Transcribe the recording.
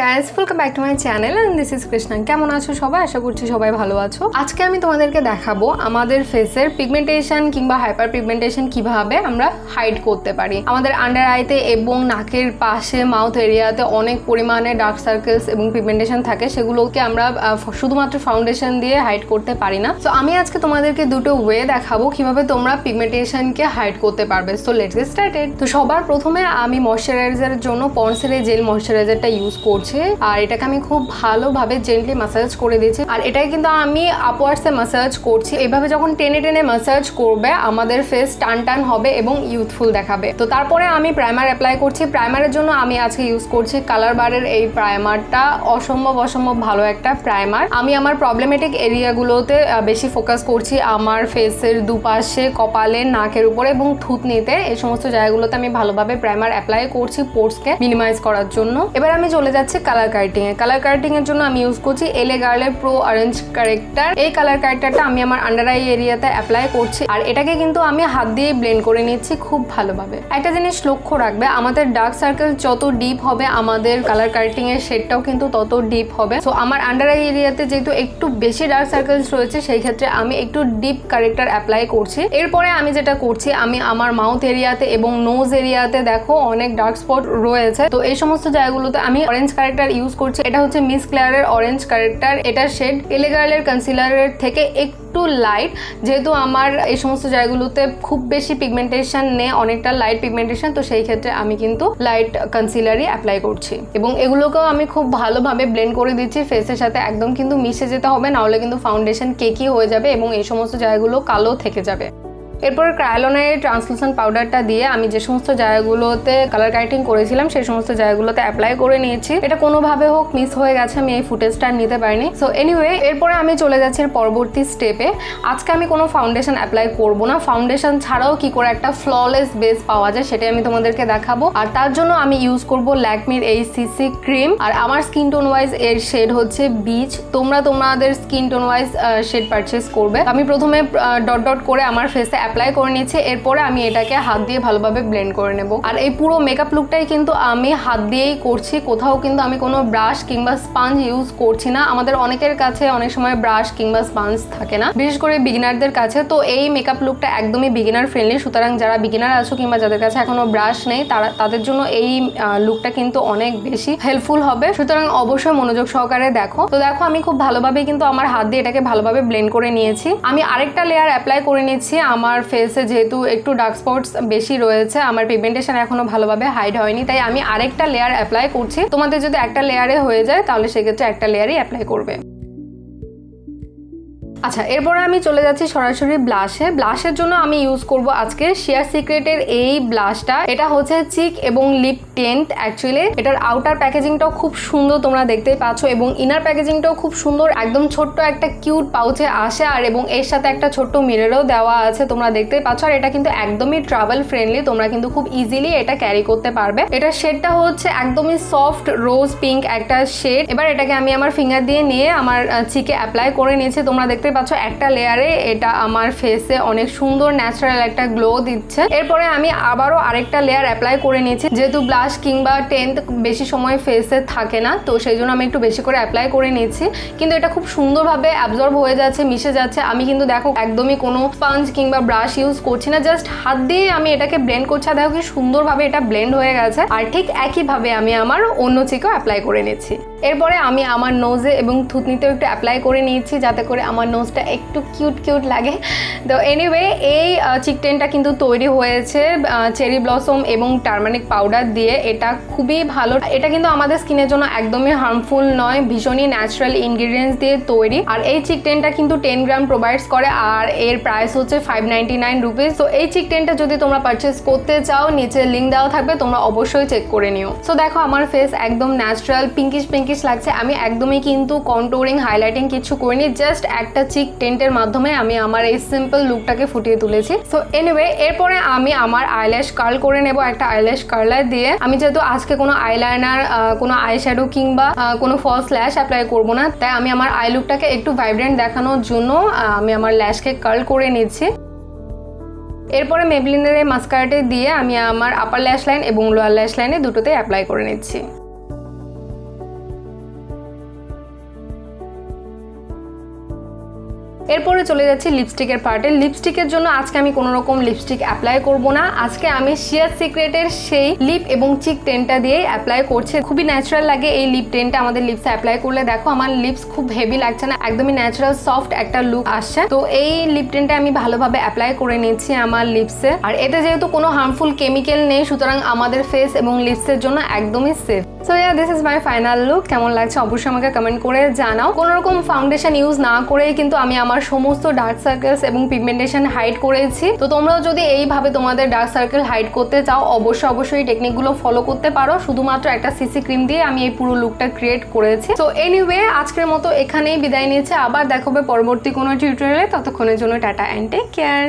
Guys, welcome back to my channel and this is Krishna. কেমন আছো সবাই? আশা করছি সবাই ভালো আছো। আজকে আমি তোমাদেরকে দেখাবো আমাদের ফেসের পিগমেন্টেশন কিংবা হাইপার পিগমেন্টেশন কিভাবে আমরা হাইড করতে পারি। আমাদের আন্ডার আইতে এবং নাকের পাশে মাউথ এরিয়াতে অনেক পরিমাণে ডার্ক সার্কেলস এবং পিগমেন্টেশন থাকে, সেগুলোকে আমরা শুধুমাত্র ফাউন্ডেশন দিয়ে হাইড করতে পারি না। সো আমি আজকে তোমাদেরকে দুটো ওয়ে দেখাবো কিভাবে তোমরা পিগমেন্টেশনকে হাইড করতে পারবে। So let's get started. তো সবার প্রথমে আমি ময়শ্চারাইজারের জন্য পন্ডসের জেল ময়শ্চারাইজারটা ইউজ করছি, আর এটাকে আমি খুব ভালোভাবে জেন্টলি ম্যাসাজ করে দিয়েছি। আর এটাই কিন্তু আমি আপওয়ার্ডসে ম্যাসাজ করছি। এইভাবে যখন টেনে টেনে ম্যাসাজ করবে আমাদের ফেস টান টান হবে এবং ইউথফুল দেখাবে। তো তারপরে আমি প্রাইমার অ্যাপ্লাই করছি। প্রাইমারের জন্য আমি আজকে ইউজ করছি কালার বারের এই প্রাইমারটা। অসম্ভব ভালো একটা প্রাইমার। আমি আমার প্রবলেমেটিক এরিয়াগুলোতে বেশি ফোকাস করছি, আমার ফেসের দুপাশে, কপালে, নাকের উপরে এবং থুতনিতে, এই সমস্ত জায়গাগুলোতে আমি ভালোভাবে প্রাইমার অ্যাপ্লাই করছি পোর্সকে মিনিমাইজ করার জন্য। এবার আমি চলে যাচ্ছি কালার কারেক্টিং এ। কালার কারেক্টিং এর জন্য আমি ইউজ করছি এলে গার্লের প্রো অরেঞ্জ কারেক্টার। এই কালার কারেক্টারটা আমি আমার আন্ডার আই এরিয়াতে অ্যাপ্লাই করছি, আর এটাকে কিন্তু আমি হাত দিয়ে ব্লেন্ড করে নিচ্ছি খুব ভালোভাবে। একটা জিনিস লক্ষ্য রাখবে, আমাদের ডার্ক সার্কেল যত ডিপ হবে আমাদের কালার কারেক্টিং এর শেডটাও কিন্তু তত ডিপ হবে। সো আমার আন্ডার আই এরিয়াতে যেহেতু একটু বেশি ডার্ক সার্কেলস রয়েছে, সেই ক্ষেত্রে আমি একটু ডিপ কারেক্টার অ্যাপ্লাই করছি। এরপরে আমি যেটা করছি, আমি আমার মাউথ এরিয়াতে এবং নোজ এরিয়াতে দেখো অনেক ডার্ক স্পট রয়েছে, তো এই সমস্ত জায়গাগুলোতে আমি অরেঞ্জ কারেক্টার ইউজ করছি। এটা হচ্ছে মিস ক্লেয়ারের অরেঞ্জ কারেক্টার। এটার শেড এলে গার্লের কনসিলারের থেকে একটু লাইট, যেহেতু আমার এই সমস্ত জায়গাগুলোতে খুব বেশি পিগমেন্টেশন নেই, অনেকটা লাইট পিগমেন্টেশন, তো সেই ক্ষেত্রে আমি কিন্তু লাইট কনসিলারই অ্যাপ্লাই করছি এবং এগুলোকেও আমি খুব ভালোভাবে ব্লেন্ড করে দিচ্ছি ফেসের সাথে। একদম কিন্তু মিশে যেতে হবে, নাহলে কিন্তু ফাউন্ডেশন কেকি হয়ে যাবে এবং এই সমস্ত জায়গাগুলো কালো থেকে যাবে। এরপর ক্রায়োলনের ট্রান্সলুসেন্ট পাউডারটা দিয়ে আমি যে সমস্ত জায়গাগুলোতে কালার কারেক্টিং করেছিলাম সেই সমস্ত জায়গাগুলোতে অ্যাপ্লাই করে নিয়েছি। এটা কোনোভাবে হোক মিস হয়ে গেছে, আমি এই ফুটেজটা নিতে পারিনি। সো এনিওয়ে, এরপরে আমি চলে যাচ্ছি পরবর্তী স্টেপে। আজকে আমি কোনো ফাউন্ডেশন অ্যাপ্লাই করব না। ফাউন্ডেশন ছাড়াও কি করে একটা ফ্ললেস বেস পাওয়া যায় সেটাই আমি তোমাদেরকে দেখাবো। আর তার জন্য আমি ইউজ করব ল্যাকমির এই সিসি ক্রিম। আর আমার স্কিন টোন ওয়াইজ এর শেড হচ্ছে বিচ। তোমরা তোমাদের skin tone wise shade purchase করবে। আমি প্রথমে ডট ডট করে আমার ফেসে অ্যাপ্লাই করে নিচ্ছি। এরপরে আমি এটাকে হাত দিয়ে ভালোভাবে ব্লেন্ড করে নেব। আর এই পুরো মেকআপ লুকটাই কিন্তু আমি হাত দিয়েই করছি, কোথাও কিন্তু আমি কোনো ব্রাশ কিংবা স্পঞ্জ ইউজ করছি না। আমাদের অনেকের কাছে অনেক সময় ব্রাশ কিংবা স্পঞ্জ থাকে না, বিশেষ করে বিগিনারদের কাছে। তো এই মেকআপ লুকটা একদমই বিগিনার ফ্রেন্ডলি, সুতরাং যারা বিগিনার আছো কিংবা যাদের কাছে এখনো ব্রাশ নেই তাদের জন্য এই লুকটা কিন্তু অনেক বেশি হেল্পফুল হবে। সুতরাং অবশ্যই মনোযোগ সহকারে দেখো। তো দেখো, আমি খুব ভালোভাবে কিন্তু আমার হাত দিয়ে এটাকে ভালোভাবে ব্লেন্ড করে নিয়েছি। আমি আরেকটা লেয়ার অ্যাপ্লাই করে নিচ্ছি। আমার ফেসে যেহেতু একটু ডার্ক স্পটস বেশি রয়েছে, আমার পিগমেন্টেশন এখনো ভালোভাবে হাইড হয়নি, তাই আমি আরেকটা লেয়ার অ্যাপ্লাই করছি। তোমাদের যদি একটা লেয়ারে হয়ে যায় তাহলে সেক্ষেত্রে একটা লেয়ারই অ্যাপ্লাই করবে। আচ্ছা, এরপরে আমি চলে যাচ্ছি সরাসরি ব্লাশে। ব্লাশের জন্য আমি ইউজ করব আজকে শেয়ার সিক্রেটের এই ব্লাশটা। এটা হচ্ছে চিক এবং লিপ টেন্ট। অ্যাকচুয়ালি এটার আউটার প্যাকেজিংটাও খুব সুন্দর, তোমরা দেখতেই পাচ্ছ, এবং ইনার প্যাকেজিংটাও খুব সুন্দর। একদম ছোট্ট একটা কিউট পাউচে আসে, আর এবং এর সাথে একটা ছোট্ট মিররও দেওয়া আছে, তোমরা দেখতেই পাচ্ছ। আর এটা কিন্তু একদমই ট্রাভেল ফ্রেন্ডলি, তোমরা কিন্তু খুব ইজিলি এটা ক্যারি করতে পারবে। এটার শেডটা হচ্ছে একদমই সফট রোজ পিঙ্ক একটা শেড। এবার এটাকে আমি আমার ফিঙ্গার দিয়ে নিয়ে আমার চিকে অ্যাপ্লাই করে নিয়েছি। তোমরা দেখতে পাচ্ছ একটা লেয়ারে এটা আমার ফেসে অনেক সুন্দর ন্যাচারাল একটা গ্লো দিচ্ছে। এরপরে আমি আবারও আরেকটা লেয়ার অ্যাপ্লাই করে নিয়েছি। যেহেতু ব্লাশ কিংবা টেন্ট বেশি সময় ফেসে থাকে না, তো সেই জন্য আমি একটু বেশি করে অ্যাপ্লাই করে নিয়েছি, কিন্তু এটা খুব সুন্দরভাবে অ্যাবজর্ব হয়ে যাচ্ছে, মিশে যাচ্ছে। আমি কিন্তু দেখো একদমই কোনো স্পঞ্জ কিংবা ব্রাশ ইউজ করছি না, জাস্ট হাত দিয়ে আমি এটাকে ব্লেন্ড করছি। আর দেখো কি সুন্দরভাবে এটা ব্লেন্ড হয়ে গেছে। আর ঠিক একইভাবে আমি আমার অন্য চিকেও অ্যাপ্লাই করে নিচ্ছি। এরপরে আমি আমার নোজে এবং থুতনিতেও একটু অ্যাপ্লাই করে নিয়েছি, যাতে করে আমার নোজটা একটু কিউট লাগে। তো এনিওয়ে, এই চিক টেন্টটা কিন্তু তৈরি হয়েছে চেরি ব্লসম এবং টারমারিক পাউডার দিয়ে। এটা খুবই ভালো। এটা কিন্তু আমাদের স্কিনের জন্য একদমই হার্মফুল নয়, ভীষণই ন্যাচারাল ইনগ্রিডিয়েন্টস দিয়ে তৈরি। আর এই চিক টেন্টটা কিন্তু 10 গ্রাম প্রোভাইডস করে, আর এর প্রাইস হচ্ছে 599 রুপিস। তো এই চিক টেন্টটা যদি তোমরা পারচেস করতে চাও, নিচে লিঙ্ক দেওয়া থাকবে, তোমরা অবশ্যই চেক করে নিও। সো দেখো, আমার ফেস একদম ন্যাচারাল পিঙ্কিশ লাগছে। আমি একদমই কিন্তু কন্ট্যুরিং হাইলাইটিং কিছু করিনি, জাস্ট একটা চিক টেন্টের মাধ্যমে আমি আমার এই সিম্পল লুকটাকে ফুটিয়ে তুলেছি। সো এনিওয়ে, এরপরে আমি আমার আইল্যাশ কার্ল করে নেব একটা আইল্যাশ কার্লার দিয়ে। আমি যেহেতু আজকে কোনো আইলাইনার, কোনো আইশ্যাডো কিংবা কোনো ফলস ল্যাশ অ্যাপ্লাই করবো না, তাই আমি আমার আই লুকটাকে একটু ভাইব্রেন্ট দেখানোর জন্য আমি আমার ল্যাশকে কার্ল করে নিচ্ছি। এরপরে মেবলিনের এই মাস্কারাটা দিয়ে আমি আমার আপার ল্যাশ লাইন এবং লোয়ার ল্যাশ লাইনে দুটোতেই অ্যাপ্লাই করে নিচ্ছি। এরপরে চলে যাচ্ছি লিপস্টিকের পার্টে। লিপস্টিকের জন্য আজকে আমি কোনো রকম লিপস্টিক অ্যাপ্লাই করব না। আজকে আমি শিয়ার সিক্রেটের সেই লিপ এবং চিক টেন্টটা দিয়ে অ্যাপ্লাই করছি। খুবই ন্যাচারাল লাগে এই লিপ টেন্টটা আমাদের লিপসে অ্যাপ্লাই করলে। দেখো আমার লিপস খুব হেভি লাগছে না, একদমই ন্যাচারাল সফট একটা লুক আসছে। তো এই লিপ টেন্টটা আমি ভালোভাবে অ্যাপ্লাই করে নিচ্ছি আমার লিপসে। আর এতে যেহেতু কোনো হার্মফুল কেমিক্যাল নেই, সুতরাং আমাদের ফেস এবং লিপসের জন্য একদমই safe. So yeah, this is my final look. কেমন লাগছে অবশ্যই আমাকে কমেন্ট করে জানাও। কোনো রকম ফাউন্ডেশন ইউজ না করেই কিন্তু আমি আমার সমস্ত ডার্ক সার্কেলস এবং পিগমেন্টেশন হাইড করেছি। তো তোমরাও যদি এইভাবে তোমাদের ডার্ক সার্কেল হাইড করতে চাও, অবশ্যই এই টেকনিকগুলো ফলো করতে পারো। শুধুমাত্র একটা সিসি ক্রিম দিয়ে আমি এই পুরো লুকটা ক্রিয়েট করেছি। তো এনিওয়ে, আজকের মতো এখানেই বিদায় নিচ্ছে। আবার দেখাবে পরবর্তী কোনো টিউটোরিয়ালে। ততক্ষণের জন্য টাটা অ্যান্ড টেক কেয়ার।